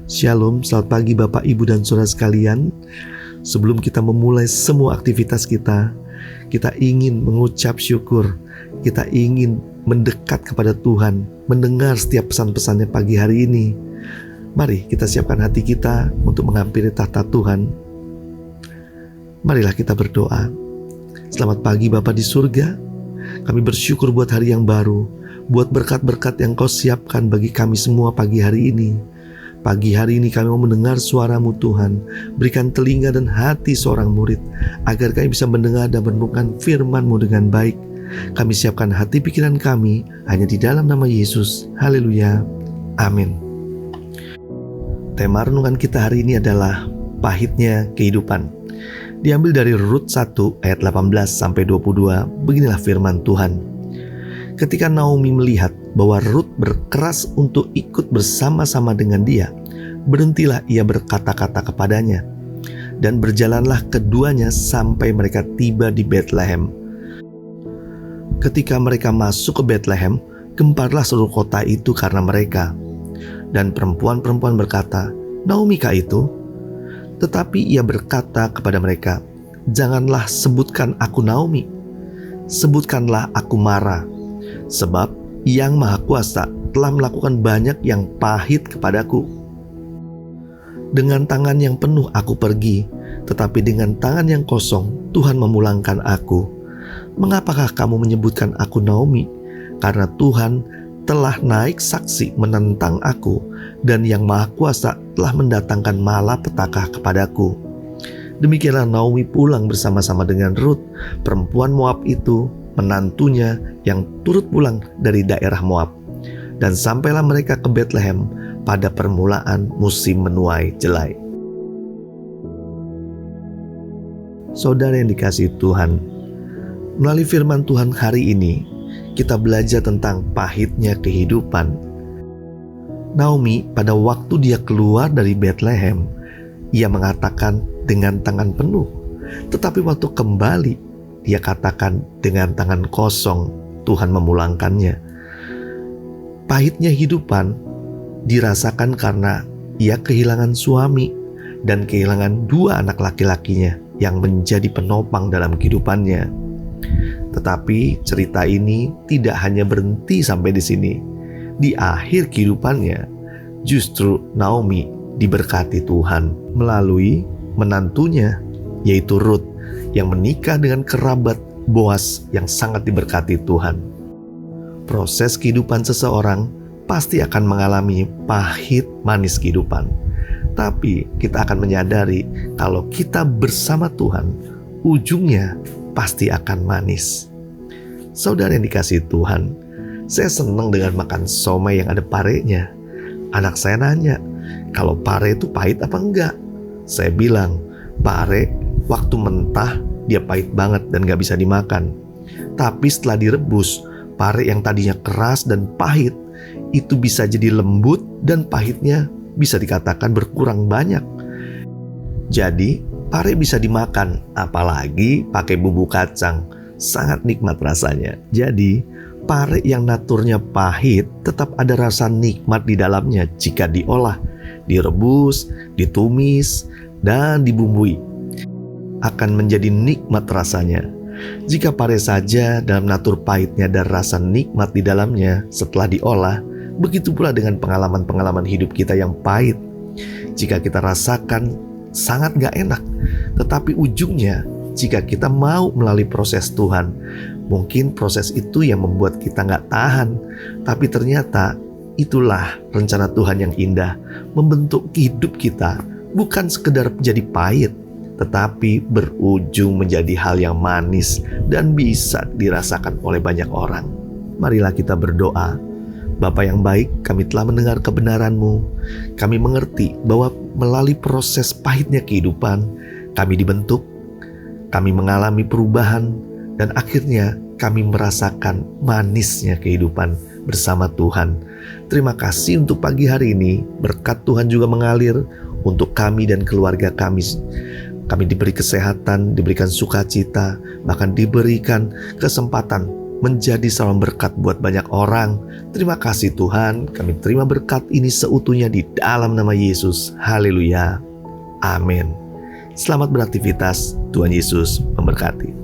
Shalom, selamat pagi Bapak, Ibu, dan Saudara sekalian. Sebelum kita memulai semua aktivitas kita ingin mengucap syukur. Kita ingin mendekat kepada Tuhan, mendengar setiap pesan-pesannya pagi hari ini. Mari kita siapkan hati kita untuk menghampiri tahta Tuhan. Marilah kita berdoa. Selamat pagi Bapa di surga. Kami bersyukur buat hari yang baru, buat berkat-berkat yang Kau siapkan bagi kami semua pagi hari ini. Pagi hari ini kami mau mendengar suara-Mu Tuhan. Berikan telinga dan hati seorang murid, agar kami bisa mendengar dan merenungkan firman-Mu dengan baik. Kami siapkan hati pikiran kami hanya di dalam nama Yesus. Haleluya. Amin. Tema renungan kita hari ini adalah pahitnya kehidupan. Diambil dari Rut 1 ayat 18-22. Beginilah firman Tuhan. Ketika Naomi melihat bahwa Rut berkeras untuk ikut bersama-sama dengan dia, berhentilah ia berkata-kata kepadanya, dan berjalanlah keduanya sampai mereka tiba di Betlehem. Ketika mereka masuk ke Betlehem, gemparlah seluruh kota itu karena mereka. Dan perempuan-perempuan berkata, "Naomi kah itu?" Tetapi ia berkata kepada mereka, "Janganlah sebutkan aku Naomi, sebutkanlah aku Mara, sebab Yang Maha Kuasa telah melakukan banyak yang pahit kepadaku. Dengan tangan yang penuh aku pergi, tetapi dengan tangan yang kosong Tuhan memulangkan aku. Mengapakah kamu menyebutkan aku Naomi? Karena Tuhan telah naik saksi menentang aku, dan Yang Maha Kuasa telah mendatangkan malapetaka kepadaku." Demikianlah Naomi pulang bersama-sama dengan Rut, perempuan Moab itu, menantunya yang turut pulang dari daerah Moab. Dan sampailah mereka ke Betlehem pada permulaan musim menuai jelai. Saudara yang dikasihi Tuhan, melalui firman Tuhan hari ini, kita belajar tentang pahitnya kehidupan. Naomi pada waktu dia keluar dari Betlehem, ia mengatakan dengan tangan penuh. Tetapi waktu kembali, dia katakan dengan tangan kosong Tuhan memulangkannya. Pahitnya hidupan dirasakan karena ia kehilangan suami dan kehilangan dua anak laki-lakinya yang menjadi penopang dalam kehidupannya. Tetapi cerita ini tidak hanya berhenti sampai di sini. Di akhir kehidupannya, justru Naomi diberkati Tuhan melalui menantunya, yaitu Rut, yang menikah dengan kerabat Boas yang sangat diberkati Tuhan. Proses kehidupan seseorang pasti akan mengalami pahit manis kehidupan. Tapi kita akan menyadari kalau kita bersama Tuhan, ujungnya pasti akan manis. Saudara yang dikasihi Tuhan, saya senang dengan makan somai yang ada parenya. Anak saya nanya, kalau pare itu pahit apa enggak? Saya bilang, pare waktu mentah dia pahit banget dan gak bisa dimakan. Tapi setelah direbus, pare yang tadinya keras dan pahit itu bisa jadi lembut dan pahitnya bisa dikatakan berkurang banyak. Jadi pare bisa dimakan, apalagi pakai bumbu kacang. Sangat nikmat rasanya. Jadi pare yang naturnya pahit tetap ada rasa nikmat di dalamnya jika diolah, direbus, ditumis, dan dibumbui. Akan menjadi nikmat rasanya. Jika pare saja dalam natur pahitnya dan rasa nikmat di dalamnya setelah diolah, begitu pula dengan pengalaman-pengalaman hidup kita yang pahit. Jika kita rasakan sangat gak enak, tetapi ujungnya jika kita mau melalui proses Tuhan, mungkin proses itu yang membuat kita gak tahan. Tapi ternyata itulah rencana Tuhan yang indah, membentuk hidup kita, bukan sekedar menjadi pahit, tetapi berujung menjadi hal yang manis dan bisa dirasakan oleh banyak orang. Marilah kita berdoa. Bapa yang baik, kami telah mendengar kebenaran-Mu. Kami mengerti bahwa melalui proses pahitnya kehidupan, kami dibentuk, kami mengalami perubahan, dan akhirnya kami merasakan manisnya kehidupan bersama Tuhan. Terima kasih untuk pagi hari ini. Berkat Tuhan juga mengalir untuk kami dan keluarga kami. Kami diberi kesehatan, diberikan sukacita, bahkan diberikan kesempatan menjadi saluran berkat buat banyak orang. Terima kasih Tuhan, kami terima berkat ini seutuhnya di dalam nama Yesus. Haleluya. Amin. Selamat beraktivitas, Tuhan Yesus memberkati.